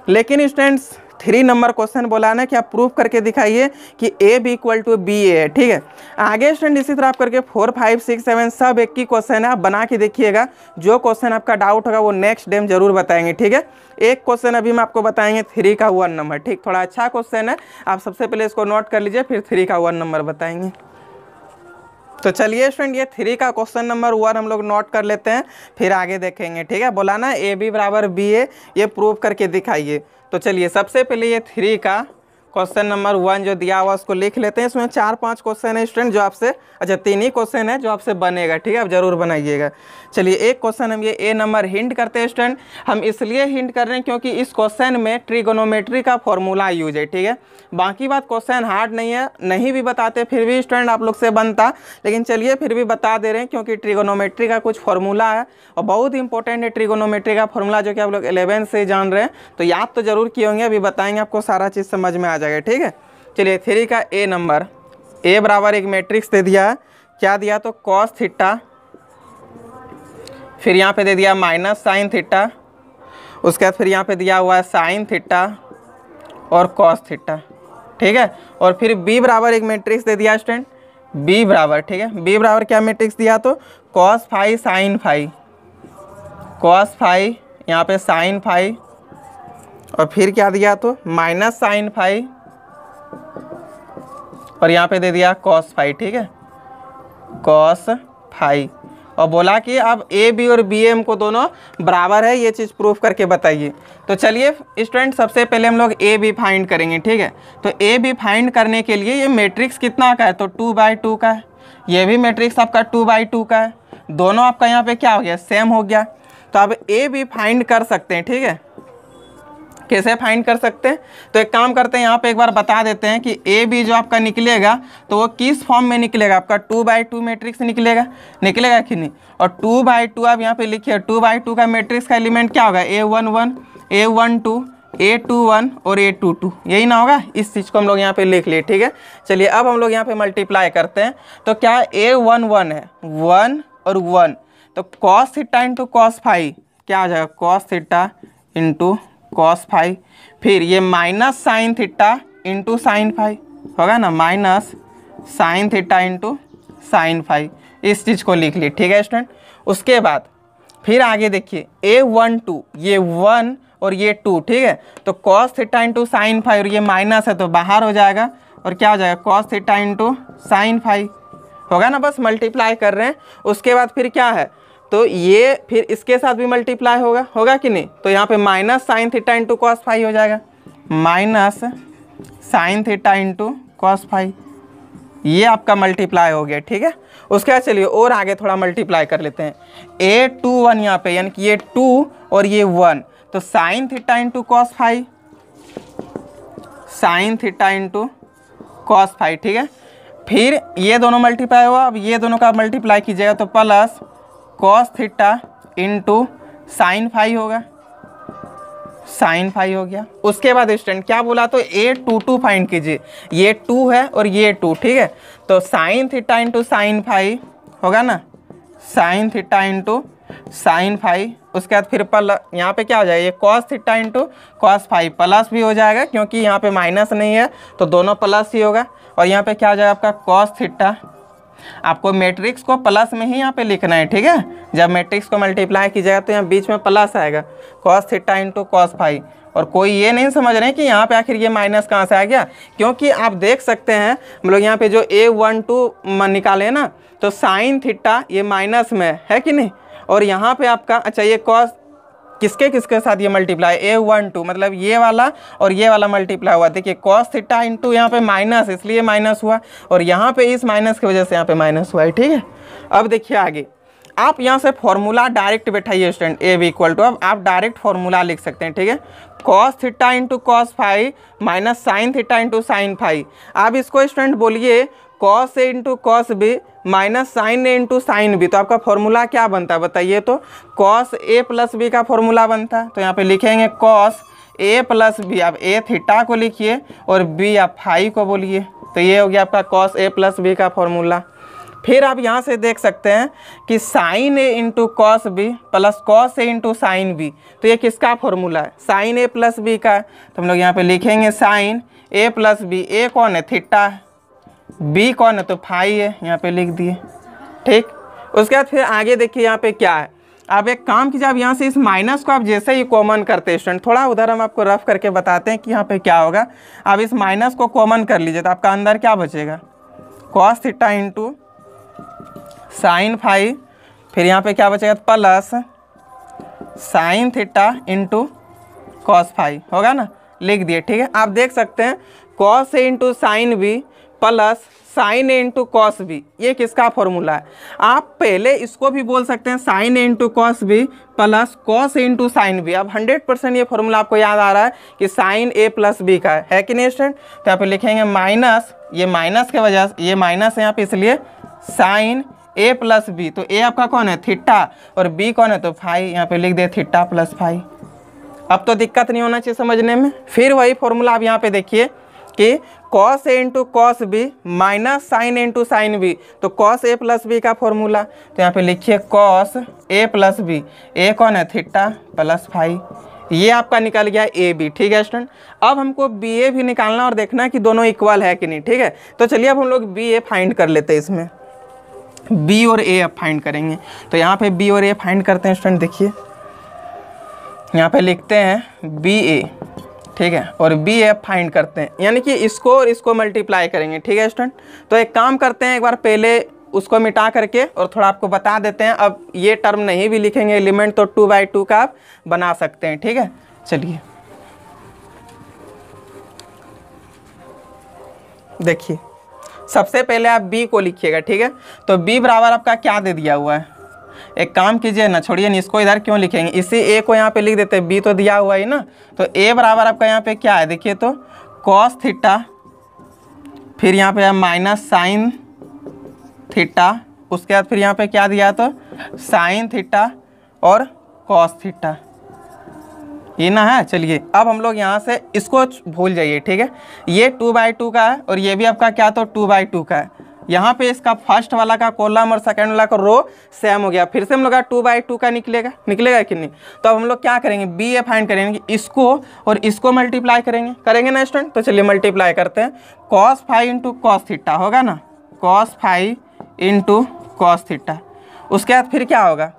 Speaker 1: लेकिन स्टूडेंट्स 3 नंबर क्वेश्चन बोला ना कि आप प्रूफ करके दिखाइए कि A B equal to B A है, ठीक है। आगे स्टूडेंट इसी तरह आप करके 4 5 6 7 सब एक ही क्वेश्चन है, आप बना के देखिएगा। जो क्वेश्चन आपका डाउट होगा वो नेक्स्ट डे जरूर बताएंगे, ठीक है। एक क्वेश्चन अभी मैं आपको बताएंगे 3 का 1 नंबर, ठीक, थोड़ा अच्छा क्वेश्चन है, आप सबसे पहले इसको नोट कर लीजिए, फिर 3 का 1 नंबर बताएंगे। तो चलिए स्टूडेंट ये 3 का क्वेश्चन नंबर 1 हम लोग नोट कर लेते हैं, फिर आगे देखेंगे, ठीक है। बोला ना ए बी बराबर बी ए, ये प्रूव करके दिखाइए। तो चलिए सबसे पहले ये 3 का क्वेश्चन नंबर 1 जो दिया हुआ उसको लिख लेते हैं। इसमें 4-5 क्वेश्चन है स्टूडेंट जो आपसे, अच्छा 3 ही क्वेश्चन है जो आपसे बनेगा, ठीक है, आप जरूर बनाइएगा। चलिए एक क्वेश्चन हम ये ए नंबर हिंट करते हैं स्टूडेंट, हम इसलिए हिंट कर रहे हैं क्योंकि इस क्वेश्चन में ट्रिगोनोमेट्री का फॉर्मूला यूज है, ठीक है। बाकी बात क्वेश्चन हार्ड नहीं है, नहीं भी बताते फिर भी स्टूडेंट आप लोग से बनता, लेकिन चलिए फिर भी बता दे रहे हैं क्योंकि ट्रिगोनोमेट्री का कुछ फॉर्मूला है और बहुत इंपॉर्टेंट है ट्रिगोनोमेट्री का फॉर्मूला, जो कि आप लोग 11 से जान रहे हैं, तो याद तो जरूर किए होंगे, अभी बताएंगे आपको सारा चीज़ समझ में आ जाएगा, ठीक है। चलिए 3 का ए नंबर, ए बराबर एक मैट्रिक्स दे दिया है, क्या दिया तो कॉस थीटा, फिर यहाँ पे दे दिया माइनस साइन थीटा, उसके बाद फिर यहाँ पे दिया हुआ है साइन थीटा और कॉस थीटा, ठीक है। और फिर बी बराबर एक मैट्रिक्स दे दिया स्टूडेंट, बी बराबर, ठीक है, बी बराबर क्या मैट्रिक्स दिया तो cos phi sine phi, cos phi यहाँ पे साइन फाई, और फिर क्या दिया तो माइनस साइन फाई, और यहाँ पे दे दिया कॉस फाई, ठीक है, कॉस फाई, और बोला कि अब ए बी और बी एम को दोनों बराबर है, ये चीज़ प्रूफ करके बताइए। तो चलिए स्टूडेंट सबसे पहले हम लोग ए बी फाइंड करेंगे, ठीक है। तो ए बी फाइंड करने के लिए ये मैट्रिक्स कितना का है तो 2/2 का है, ये भी मैट्रिक्स आपका 2/2 का है, दोनों आपका यहाँ पे क्या हो गया सेम हो गया। तो अब ए बी फाइंड कर सकते हैं, ठीक है। कैसे फाइंड कर सकते हैं तो एक काम करते हैं, यहाँ पे एक बार बता देते हैं कि ए बी जो आपका निकलेगा तो वो किस फॉर्म में निकलेगा, आपका 2/2 मैट्रिक्स निकलेगा कि नहीं। और 2/2 आप यहाँ पे लिखिए, 2/2 का मैट्रिक्स का एलिमेंट क्या होगा A11 A12 A21 और A22, यही ना होगा। इस चीज़ को हम लोग यहाँ पे लिख लिए, ठीक है। चलिए अब हम लोग यहाँ पे मल्टीप्लाई करते हैं, तो क्या A11 है 1 और 1, तो cos theta into cos phi क्या आ जाएगा, cos theta into cos phi, फिर ये minus sine theta into sine phi होगा ना, minus sine theta into sine phi, इस चीज़ को लिख ली, ठीक है स्टूडेंट। उसके बाद फिर आगे देखिए A12 ये 1 और ये 2, ठीक है, तो cos theta into sine phi, और ये माइनस है तो बाहर हो जाएगा, और क्या हो जाएगा cos theta into sine phi होगा ना, बस मल्टीप्लाई कर रहे हैं। उसके बाद फिर क्या है तो ये फिर इसके साथ भी मल्टीप्लाई होगा कि नहीं, तो यहाँ पे minus sine theta into cos phi हो जाएगा, minus sine theta into cos phi, ये आपका मल्टीप्लाई हो गया, ठीक है। उसके बाद चलिए और आगे थोड़ा मल्टीप्लाई कर लेते हैं, A21 यहाँ पे यानी कि ये 2 और ये 1, तो sine theta into cos phi, sine theta into cos phi, ठीक है। फिर ये दोनों मल्टीप्लाई हुआ, अब ये दोनों का मल्टीप्लाई कीजिएगा तो plus cos theta into sine phi होगा, साइन फाई हो गया। उसके बाद स्टूडेंट क्या बोला तो A22 फाइंड कीजिए, ये 2 है और ये 2, ठीक है, तो sine theta into sine phi होगा ना, sine theta into sine phi. उसके बाद फिर यहाँ पे क्या हो जाएगा, ये cos theta into cos phi, plus भी हो जाएगा क्योंकि यहाँ पे माइनस नहीं है तो दोनों प्लस ही होगा, और यहाँ पे क्या हो जाएगा आपका कॉस थीटा, आपको मैट्रिक्स को प्लस में ही यहाँ पे लिखना है, ठीक है। जब मैट्रिक्स को मल्टीप्लाई कीजिएगा तो यहाँ बीच में प्लस आएगा, cos theta into cos phi, और कोई ये नहीं समझ रहे हैं कि यहाँ पे आखिर ये माइनस कहाँ से आ गया, क्योंकि आप देख सकते हैं हम लोग यहाँ पे जो A12 निकाले ना तो साइन थीटा ये माइनस में है कि नहीं, और यहाँ पे आपका अच्छा ये कॉस किसके किसके साथ ये मल्टीप्लाई A12 मतलब ये वाला और ये वाला मल्टीप्लाई हुआ, देखिए कॉस थीटा इंटू यहाँ पे माइनस इसलिए माइनस हुआ, और यहाँ पे इस माइनस की वजह से यहाँ पे माइनस हुआ है, ठीक है। अब देखिए आगे आप यहाँ से फॉर्मूला डायरेक्ट बैठाइए student, A B equal to, अब आप डायरेक्ट फॉर्मूला लिख सकते हैं, ठीक है, cos theta into cos phi minus sine theta into sine phi. आप इसको स्टूडेंट बोलिए cos A into cos B minus sine A into sine B, तो आपका फॉर्मूला क्या बनता है बताइए, तो कॉस ए प्लस बी का फॉर्मूला बनता है। तो यहाँ पे लिखेंगे कॉस ए प्लस बी, आप ए थीटा को लिखिए और बी आप फाई को बोलिए, तो ये हो गया आपका कॉस ए प्लस बी का फॉर्मूला। फिर आप यहाँ से देख सकते हैं कि sine A into cos B plus cos A into sine B, तो ये किसका फॉर्मूला है, साइन ए प्लस बी का है। तो हम लोग यहाँ पे लिखेंगे sign A plus B, A कौन है थीटा है, बी कौन है तो फाई है, यहाँ पे लिख दिए, ठीक। उसके बाद फिर आगे देखिए यहाँ पे क्या है, आप एक काम कीजिए, आप यहाँ से इस माइनस को आप जैसे ही कॉमन करते हैं स्टूडेंट, थोड़ा उधर हम आपको रफ करके बताते हैं कि यहाँ पे क्या होगा। आप इस माइनस को कॉमन कर लीजिए तो आपका अंदर क्या बचेगा, cos theta into sine phi, फिर यहाँ पे क्या बचेगा plus sine theta into cos phi होगा ना, लिख दिए, ठीक है। आप देख सकते हैं cos A into sine B plus sine A into cos B, ये किसका फॉर्मूला है। आप पहले इसको भी बोल सकते हैं sine A into cos B plus cos A into sine B. अब 100% ये फॉर्मूला आपको याद आ रहा है कि साइन ए प्लस बी का है कि नहीं स्टूडेंट। तो यहाँ पे लिखेंगे माइनस, ये माइनस के वजह से ये माइनस है यहाँ पे इसलिए साइन ए प्लस बी, तो ए आपका कौन है थीटा और बी कौन है तो फाई, यहाँ पे लिख दे थीटा प्लस फाई। अब तो दिक्कत नहीं होना चाहिए समझने में। फिर वही फॉर्मूला आप यहाँ पे देखिए कि cos A into cos B minus sine A into sine B, तो कॉस ए प्लस बी का फॉर्मूला, तो यहाँ पे लिखिए cos A plus B, A कौन है थीटा प्लस फाई, ये आपका निकल गया ए बी, ठीक है स्टूडेंट। अब हमको बी ए भी निकालना और देखना है कि दोनों इक्वल है कि नहीं, ठीक है। तो चलिए अब हम लोग बी ए फाइंड कर लेते हैं। इसमें बी और ए अब फाइंड करेंगे। तो यहाँ पे बी और ए फाइंड करते हैं स्टूडेंट। देखिए यहाँ पे लिखते हैं बी ए, ठीक है, और बी ए फाइंड करते हैं, यानी कि इसको और इसको मल्टीप्लाई करेंगे, ठीक है स्टूडेंट। तो एक काम करते हैं, एक बार पहले उसको मिटा करके और थोड़ा आपको बता देते हैं। अब ये टर्म नहीं भी लिखेंगे एलिमेंट तो 2/2 का आप बना सकते हैं, ठीक है। चलिए देखिए सबसे पहले आप b को लिखिएगा, ठीक है। तो b बराबर आपका क्या दे दिया हुआ है, एक काम कीजिए ना, छोड़िए नहीं, इसको इधर क्यों लिखेंगे, इसी a को यहाँ पे लिख देते हैं, b तो दिया हुआ है ना। तो a बराबर आपका यहाँ पे क्या है, देखिए तो cos थीटा, फिर यहाँ पे माइनस साइन थीटा, उसके बाद फिर यहाँ पे क्या दिया तो साइन थीटा और कॉस थीटा, ये ना है। चलिए अब हम लोग यहाँ से इसको भूल जाइए, ठीक है। ये 2/2 का है और ये भी आपका क्या तो 2/2 का है। यहाँ पे इसका फर्स्ट वाला का कॉलम और सेकंड वाला का रो सेम हो गया, फिर से हम लोग का 2/2 का निकलेगा कि नहीं। तो अब हम लोग क्या करेंगे, बी ए फाइंड करेंगे, इसको और इसको मल्टीप्लाई करेंगे ना स्टूडेंट। तो चलिए मल्टीप्लाई करते हैं, cos phi into cos theta होगा ना, cos phi into cos theta. उसके बाद फिर क्या होगा,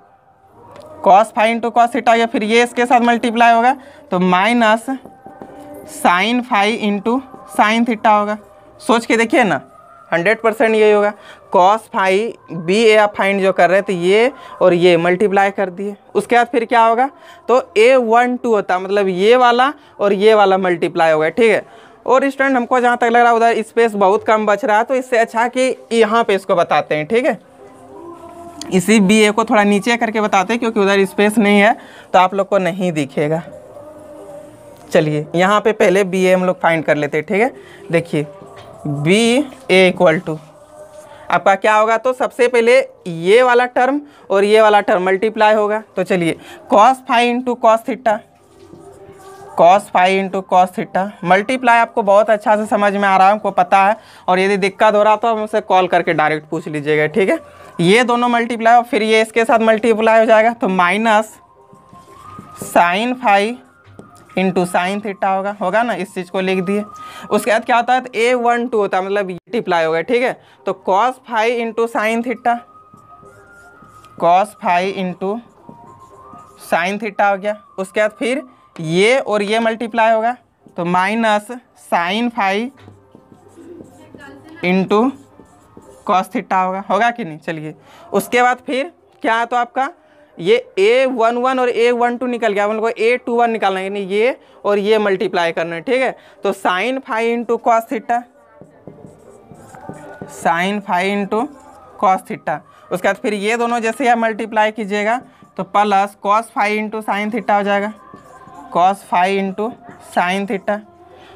Speaker 1: cos phi into cos theta, या फिर ये इसके साथ मल्टीप्लाई होगा तो minus sine phi into sine theta होगा। सोच के देखिए ना, 100% यही होगा। cos फाई बी ए आप फाइंड जो कर रहे थे, ये और ये मल्टीप्लाई कर दिए। उसके बाद फिर क्या होगा तो A12 होता, मतलब ये वाला और ये वाला मल्टीप्लाई होगा, ठीक है। और स्टूडेंट हमको जहाँ तक लग रहा है उधर स्पेस बहुत कम बच रहा है, तो इससे अच्छा कि यहाँ पे इसको बताते हैं, ठीक है। इसी बी ए को थोड़ा नीचे करके बताते हैं, क्योंकि उधर स्पेस नहीं है तो आप लोग को नहीं दिखेगा। चलिए यहाँ पे पहले बी ए हम लोग फाइंड कर लेते हैं, ठीक है। देखिए बी ए इक्वल टू आपका क्या होगा, तो सबसे पहले ये वाला टर्म और ये वाला टर्म मल्टीप्लाई होगा। तो चलिए cos phi into cos theta, cos phi into cos theta multiply आपको बहुत अच्छा से समझ में आ रहा है, हमको पता है। और यदि दिक्कत हो रहा तो हमसे कॉल करके डायरेक्ट पूछ लीजिएगा, ठीक है। ये दोनों मल्टीप्लाई और फिर ये इसके साथ मल्टीप्लाई हो जाएगा, तो minus sine phi into sine theta होगा ना, इस चीज़ को लिख दिए। उसके बाद क्या होता है, A12 होता है, मतलब मल्टीप्लाई होगा, ठीक है। तो cos phi into sine theta, cos phi into sine theta हो गया। उसके बाद फिर ये और ये मल्टीप्लाई होगा, तो minus sine phi into cos theta होगा कि नहीं। चलिए उसके बाद फिर क्या है, तो आपका ये A11 और A12 निकल गया, हम लोग को A21 निकालना है, यानी ये और ये मल्टीप्लाई करना है, ठीक है। तो sine phi into cos theta, sine phi into cos theta. उसके बाद फिर ये दोनों जैसे आप मल्टीप्लाई कीजिएगा तो plus cos phi into sine theta हो जाएगा, cos phi into sine theta.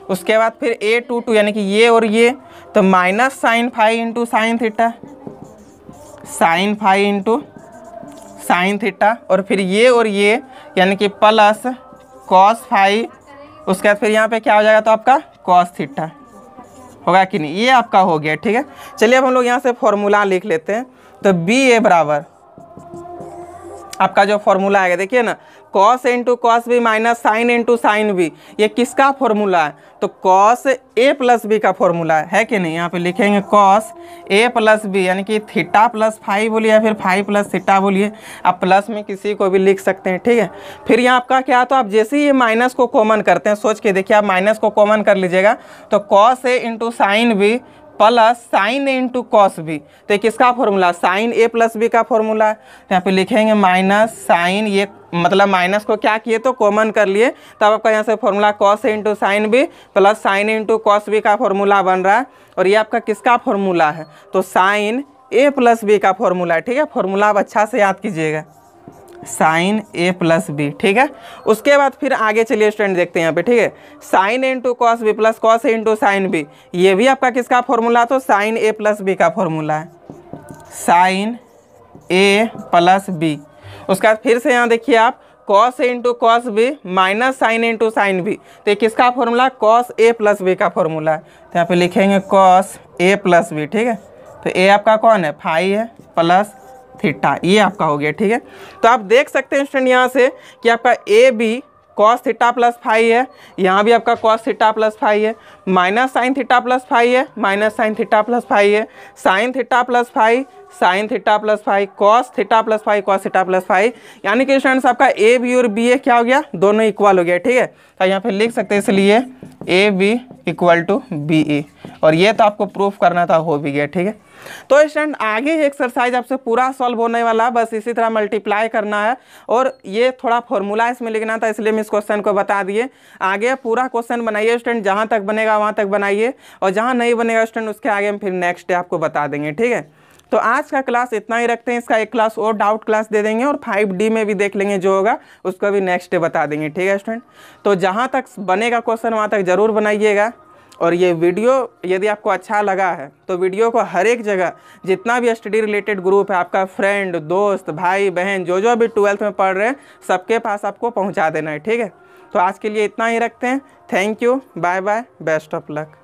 Speaker 1: उसके बाद फिर A22 यानी कि ये और ये, तो minus sine phi into sine theta, sine phi into sine theta. और फिर ये और ये यानी कि प्लस कॉस फाई, उसके बाद फिर यहाँ पे क्या हो जाएगा, तो आपका कॉस थीटा होगा कि नहीं। ये आपका हो गया, ठीक है। चलिए अब हम लोग यहाँ से फॉर्मूला लिख लेते हैं। तो बी ए बराबर आपका जो फॉर्मूला आएगा, देखिए ना, cos into cos B minus sine into sine B, ये किसका फॉर्मूला है, तो cos ए प्लस बी का फॉर्मूला है कि नहीं। यहाँ पे लिखेंगे cos ए प्लस बी, यानी कि थीटा प्लस फाई बोलिए या फिर फाई प्लस थीटा बोलिए, आप प्लस में किसी को भी लिख सकते हैं, ठीक है। फिर यहाँ आपका क्या, तो आप जैसे ही ये माइनस को कॉमन करते हैं, सोच के देखिए, आप माइनस को कॉमन कर लीजिएगा, तो cos A into sine B plus sine A into cos B, तो किसका formula, sine A plus B का फॉर्मूला है। तो यहाँ पे लिखेंगे माइनस साइन, ये मतलब माइनस को क्या किए तो कॉमन कर लिए, तब आपका यहाँ से formula cos A into sine B plus sine into cos B का फॉर्मूला बन रहा है। और ये आपका किसका फॉर्मूला है, तो साइन ए प्लस बी का फॉर्मूला है, ठीक है। फॉर्मूला आप अच्छा से याद कीजिएगा, साइन ए प्लस बी, ठीक है। उसके बाद फिर आगे चलिए स्टूडेंट देखते हैं यहाँ पे, ठीक है। Sine A into cos B plus cos A into sine B, ये भी आपका किसका फॉर्मूला, तो साइन ए प्लस बी का फॉर्मूला है, साइन ए प्लस बी। उसके बाद फिर से यहाँ देखिए आप, cos A into cos B minus sine A into sine B, तो ये किसका formula, cos A plus B का फॉर्मूला है। तो यहाँ पे लिखेंगे कॉस ए प्लस बी, ठीक है। तो ए आपका कौन है, फाई है, प्लस थीटा, ये आपका हो गया, ठीक है। तो आप देख सकते हैं स्टूडेंट यहाँ से कि आपका A B cos theta plus phi है, यहाँ भी आपका कॉस थीटा प्लस फाई है, minus sine theta plus phi है, minus sine theta plus phi है, sine theta plus phi, sine theta plus phi, cos theta plus phi, cos theta plus phi. यानी कि स्टूडेंट्स आपका ए बी और बी ए क्या हो गया, दोनों इक्वल हो गया, ठीक है। तो यहाँ पे लिख सकते हैं इसलिए A B equal to B A, और ये तो आपको प्रूफ करना था, हो भी गया, ठीक है। तो स्टूडेंट आगे एक्सरसाइज आपसे पूरा सॉल्व होने वाला है, बस इसी तरह मल्टीप्लाई करना है, और ये थोड़ा फॉर्मूला इसमें लिखना था, इसलिए हम इस क्वेश्चन को बता दिए। आगे पूरा क्वेश्चन बनाइए स्टूडेंट, जहाँ तक बनेगा वहाँ तक बनाइए, और जहाँ नहीं बनेगा स्टूडेंट उसके आगे हम फिर नेक्स्ट डे आपको बता देंगे, ठीक है। तो आज का क्लास इतना ही रखते हैं, इसका एक क्लास और डाउट क्लास दे देंगे, और 5D में भी देख लेंगे जो होगा, उसको भी नेक्स्ट डे बता देंगे, ठीक है स्टूडेंट। तो जहाँ तक बनेगा क्वेश्चन वहाँ तक ज़रूर बनाइएगा, और ये वीडियो यदि आपको अच्छा लगा है तो वीडियो को हर एक जगह, जितना भी स्टडी रिलेटेड ग्रुप है, आपका फ्रेंड, दोस्त, भाई बहन, जो भी 12th में पढ़ रहे हैं, सबके पास आपको पहुंचा देना है, ठीक है। तो आज के लिए इतना ही रखते हैं। Thank you, bye bye, best of luck.